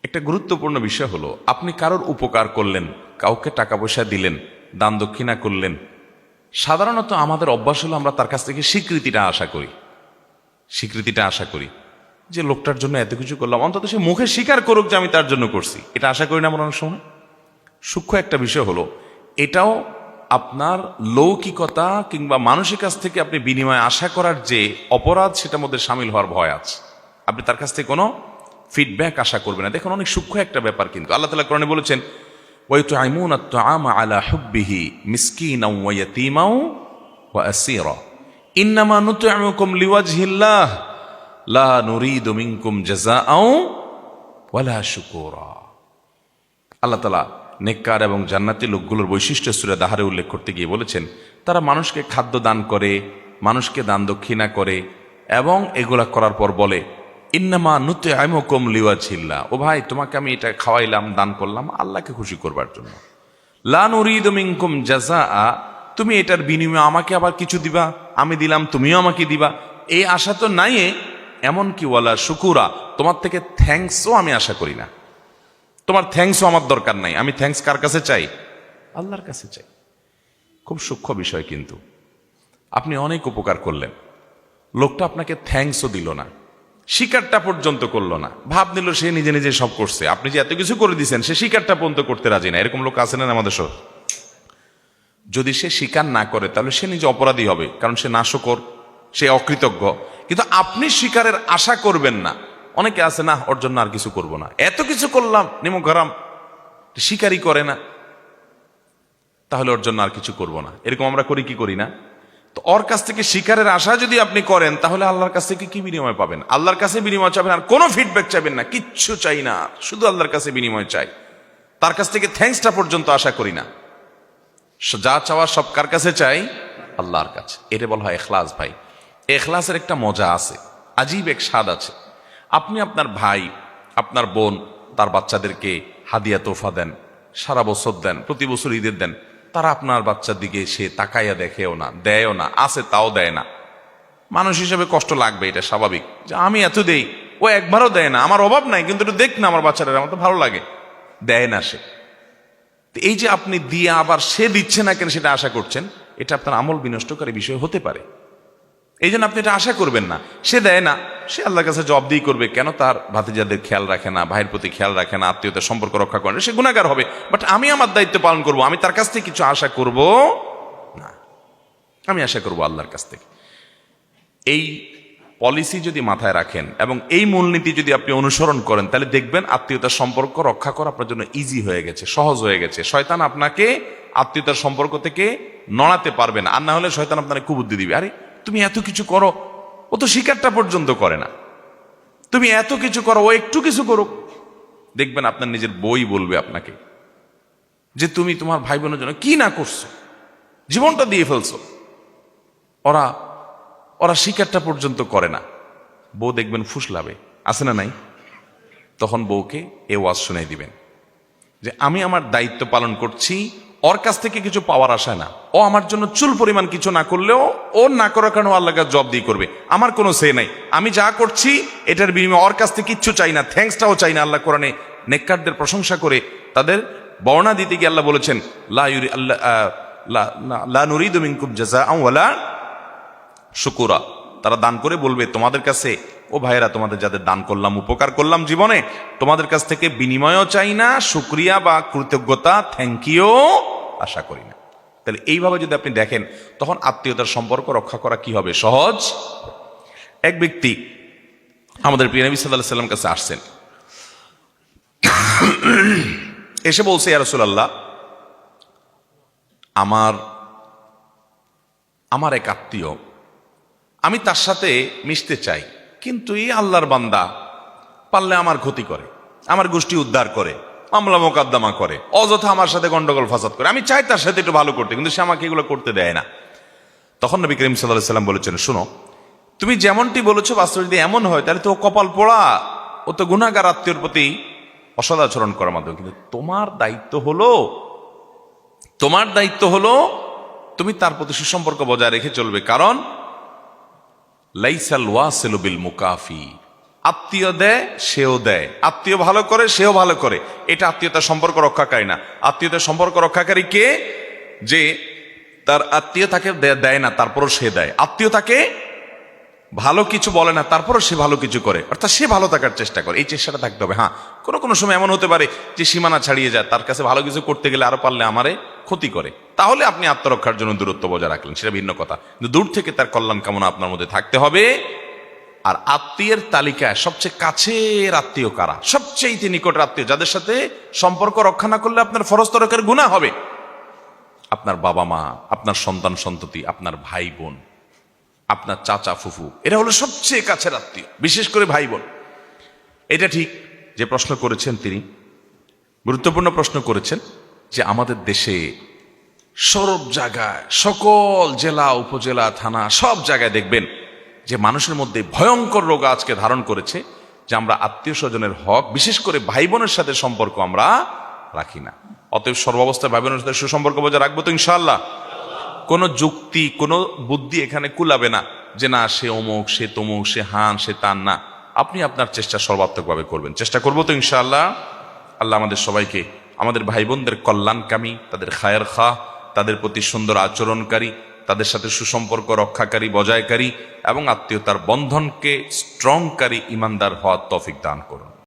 একটা গুরুত্বপূর্ণ বিষয় হলো, আপনি কারোর উপকার করলেন, কাউকে টাকা পয়সা দিলেন, দান দক্ষিণা করলেন। সাধারণত আমাদের অভ্যাস হলো আমরা তার কাছ থেকে স্বীকৃতিটা আশা করি যে লোকটার জন্য এত কিছু করলাম, অন্তত সে মুখে স্বীকার করুক যে আমি তার জন্য করছি। এটা আশা করি না আমরা অনেক সময়। সূক্ষ্ম একটা বিষয় হলো, এটাও আপনার লৌকিকতা কিংবা মানুষের কাছ থেকে আপনি বিনিময় আশা করার যে অপরাধ, সেটার মধ্যে সামিল হওয়ার ভয় আছে। আপনি তার কাছ থেকে কোনো ফিডব্যাক আশা করবেন না। দেখুন, অনেক সূক্ষ্ম একটা ব্যাপার কিন্তু। আল্লাহ তাআলা কোরআনে বলেছেন, ওয়ায়ুতআইমুনা আত-তাআমা আলা হুব্বিহি মিসকিনাও ওয়া ইয়াতীমাও ওয়া আসীরা ইন্নামা নুত'iমুকুম লিওয়াজহিল্লাহ লা নুরিদু মিনকুম জাযাআও ওয়ালা শুকুরা। আল্লাহ তাআলা নেককার এবং জান্নাতি লোকগুলোর বৈশিষ্ট্য সূরা দাহরে উল্লেখ করতে গিয়ে বলেছেন, তারা মানুষকে খাদ্য দান করে, মানুষকে দান দক্ষিণা করে, এবং এগুলা করার পর বলে, ইন্নামা নুতইমুকুম লিওয়াজহিল্লাহ, ও ভাই তোমাকে আমি এটা খাওয়াইলাম, দান করলাম আল্লাহকে খুশি করবার জন্য। লা নুরিদু মিনকুম জাযাআ, তুমি এটার বিনিময়ে আমাকে আবার কিছু দিবা, আমি দিলাম তুমিও আমাকে দিবা, এই আশা তো নাই। এমনকি ওয়ালা শুকুরা, তোমার থেকে থ্যাঙ্কসও আমি আশা করি না। তোমার থ্যাঙ্কসও আমার দরকার নাই। আমি থ্যাঙ্কস কার কাছে চাই? আল্লাহর কাছে চাই। খুব সূক্ষ্ম বিষয় কিন্তু। আপনি অনেক উপকার করলেন, লোকটা আপনাকে থ্যাঙ্কসও দিল না, স্বীকারটা পর্যন্ত করলো না, ভাব নিল সে নিজে নিজে সব করছে। আপনি যে এত কিছু করে দিয়েছেন, সে স্বীকারটা পর্যন্ত করতে রাজি না। এরকম লোক আছে না আমাদের সব? যদি সে স্বীকার না করে তাহলে সে নিজে অপরাধী হবে, কারণ সে নাশকর, সে অকৃতজ্ঞ। কিন্তু আপনি স্বীকারের আশা করবেন না। অনেকে আছে, না ওর জন্য আর কিছু করব না, এত কিছু করলাম, নিমক হারাম, স্বীকারই করে না, তাহলে ওর জন্য আর কিছু করব না। এরকম আমরা করি কি করি না? তো ওর কাছ থেকে স্বীকারের আশা যদি আপনি করেন, তাহলে আল্লাহর কাছ থেকে কি বিনিময় পাবেন? আল্লাহর কাছে বিনিময় চাবেন, আর কোনো ফিডব্যাক চাইবেন না, কিচ্ছু চাই না, শুধু আল্লাহর কাছে বিনিময় চাই। তার কাছ থেকে থ্যাঙ্কসটা পর্যন্ত আশা করি না। যা চাওয়ার সব কার কাছে চাই? আল্লাহর কাছে। এটা বলা হয় ইখলাস। ভাই, ইখলাসের একটা মজা আছে, আজীব এক স্বাদ আছে। আপনি আপনার ভাই, আপনার বোন, তার বাচ্চাদেরকে হাদিয়া তোফা দেন, সারা বছর দেন, প্রতি বছর ঈদের দেন, তারা আপনার বাচ্চার দিকে সে তাকাইয়া দেখেও না, দেয়ও না, আছে তাও দেয় না। মানুষ হিসেবে কষ্ট লাগবে, এটা স্বাভাবিক, যে আমি এত দেই, ও একবারও দেয় না, আমার অভাব নাই, কিন্তু একটু দেখ না আমার বাচ্চারা, আমার তো ভালো লাগে, দেয় না সে। এই যে আপনি দিয়ে আবার সে দিচ্ছে না কেন সেটা আশা করছেন, এটা আপনার আমল বিনষ্টকারী বিষয় হতে পারে। এই জন্য আপনি এটা আশা করবেন না। সে দেয় না, সে আল্লাহর কাছে জবাবদিহি করবে, কেন তার ভাতিজাদের খেয়াল রাখে না, ভাইয়ের প্রতি খেয়াল রাখে না, আত্মীয়তার সম্পর্ক রক্ষা করে না, সে গুনাহগার হবে। বাট আমি আমার দায়িত্ব পালন করব, আমি তার কাছ থেকে কিছু আশা করব না, আমি আশা করব আল্লাহর কাছ থেকে। এই পলিসি যদি মাথায় রাখেন এবং এই মূলনীতি যদি আপনি অনুসরণ করেন, তাহলে দেখবেন আত্মীয়তার সম্পর্ক রক্ষা করা আপনার জন্য ইজি হয়ে গেছে, সহজ হয়ে গেছে। শয়তান আপনাকে আত্মীয়তার সম্পর্ক থেকে নড়াতে পারবে না। আর না হলে শয়তান আপনাকে কুবুদ্ধি দিবে, আরে তুমি এত কিছু করো, ও তো স্বীকারটা পর্যন্ত করে না, তুমি এত কিছু করো, ও একটু কিছু করুক। দেখবেন আপনার নিজের বই বলবে আপনাকে যে তুমি তোমার ভাই বোনের জন্য কি না করছো, জীবনটা দিয়ে ফেলছো, ওরা ওরা স্বীকারটা পর্যন্ত করে না। বউ দেখবেন ফুসলাবে, আছে না নাই? তখন বউকে এ ওয়াজ শুনাই দিবেন যে আমি আমার দায়িত্ব পালন করছি, ওর কাছ থেকে কিছু পাওয়ার আশা না। ও আমার জন্য চুল পরিমাণ কিছু না করলেও, ও না করার কারণে আল্লাহর কাছে জবাবদিহি করবে, আমার কোনো সে নাই। আমি যা করছি এটার বিনিময়ে ওর কাছ থেকে কিচ্ছু চাই না, থ্যাঙ্কসটাও চাই না। আল্লাহ কোরআনে নেককারদের প্রশংসা করে তাদের বর্ণনা দিতে গিয়ে আল্লাহ বলেছেন, লা নুরিদু মিনকুম জাযাআন ওয়ালা শুকুরা। তারা দান করে বলবে তোমাদের কাছে, ও ভাইয়েরা, তোমাদের যাদের দান করলাম, উপকার করলাম জীবনে, তোমাদের কাছ থেকে বিনিময়ও চাই না, শুকরিয়া বা কৃতজ্ঞতা, থ্যাংক ইউ আশা করি না। তাহলে এইভাবে যদি আপনি দেখেন, তখন আত্মীয়তার সম্পর্ক রক্ষা করা কি হবে? সহজ। এক ব্যক্তি আমাদের প্রিয় নবী সাল্লাল্লাহু আলাইহি ওয়াসাল্লাম কাছে আসছেন, এসে বলছে, ইয়া রাসূলুল্লাহ, আমার এক আত্মীয়, আমি তার সাথে মিশতে চাই, কিন্তু এই আল্লাহর বান্দা পারলে আমার ক্ষতি করে, আমার গোষ্ঠী উদ্ধার করে, মামলা মোকদ্দমা করে, অযথা আমার সাথে গন্ডগোল ফাসাদ করে। আমি চাই তার সাথে একটু ভালো করতে, কিন্তু সে আমাকে এগুলো করতে দেয় না। তখন নবী করিম সাল্লাল্লাহু আলাইহি ওয়াসাল্লাম বলেছেন, শোনো, তুমি যেমনটি বলেছো, বাস্তবে যদি এমন হয় তাহলে তো ও কপাল পোড়া, ও তো গুনাহগার আত্মীয়র প্রতি অসদাচরণ করার মাধ্যমে। কিন্তু তোমার দায়িত্ব হলো তুমি তার প্রতি সুসম্পর্ক বজায় রেখে চলবে, কারণ লাইসাল ওয়াসিলু বিল মুকাফি, আত্মীয় দেয় সেও দেয়, আত্মীয় ভালো করে সেও ভালো করে, এটা আত্মীয়তার সম্পর্ক রক্ষাকারী না। আত্মীয়তার সম্পর্ক রক্ষাকারী কে? যে তার আত্মীয় তাকে দেয় না তারপরও সে দেয়, আত্মীয় তাকে ভালো কিছু বলে না তারপরও সে ভালো কিছু করে, অর্থাৎ সে ভালো থাকার চেষ্টা করে। এই চেষ্টাটা থাকতে হবে। হ্যাঁ, কোনো কোনো সময় এমন হতে পারে যে সীমানা ছাড়িয়ে যায়, তার কাছে ভালো কিছু করতে গেলে আরো পারলে আমারে ক্ষতি করে, তাহলে আপনি আত্মরক্ষার জন্য দূরত্ব বজায় রাখলেন, সেটা ভিন্ন কথা। কিন্তু দূর থেকে তার কল্যাণ কামনা আপনার মধ্যে থাকতে হবে। আর আত্মীয়ের তালিকায় সবচেয়ে কাছের আত্মীয় কারা? সবচেয়ে নিকটের আত্মীয়, যাদের সাথে সম্পর্ক রক্ষা না করলে আপনার ফরজ তরকের গুনাহ হবে। আপনার বাবা মা, আপনার সন্তান সন্ততি, আপনার ভাই বোন, আপনার চাচা ফুফু, এরা হলো সবচেয়ে কাছের আত্মীয়, বিশেষ করে ভাই বোন। এটা ঠিক যে প্রশ্ন করেছেন তিনি গুরুত্বপূর্ণ প্রশ্ন করেছেন, যে আমাদের দেশে সব জায়গায়, সকল জেলা উপজেলা থানা সব জায়গায় দেখবেন যে মানুষের মধ্যে ভয়ঙ্কর রোগ আজকে ধারণ করেছে, যে আমরা আত্মীয় স্বজনের হক, বিশেষ করে ভাই বোনের সাথে সম্পর্ক আমরা রাখি না। অতএব সর্বাবস্থায় ভাই বোনের সাথে সুসম্পর্ক বজায় রাখবো তো ইনশাআল্লাহ। কোনো যুক্তি, কোনো বুদ্ধি এখানে কুলাবে না যে না সে অমুক, সে তমুক, সে হান, সে তান না। আপনি আপনার চেষ্টা সর্বাত্মকভাবে করবেন, চেষ্টা করবো তো ইনশাআল্লাহ। আল্লাহ আমাদের সবাইকে, আমাদের ভাই বোনদের কল্যাণকামী, তাদের খায়ের খাহ, তাদের প্রতি সুন্দর আচরণকারী, তাদের সাথে সুসম্পর্ক রক্ষাকারী, বজায়কারী এবং আত্মীয়তার বন্ধনকে স্ট্রংকারী ইমানদার হওয়ার তৌফিক দান করুন।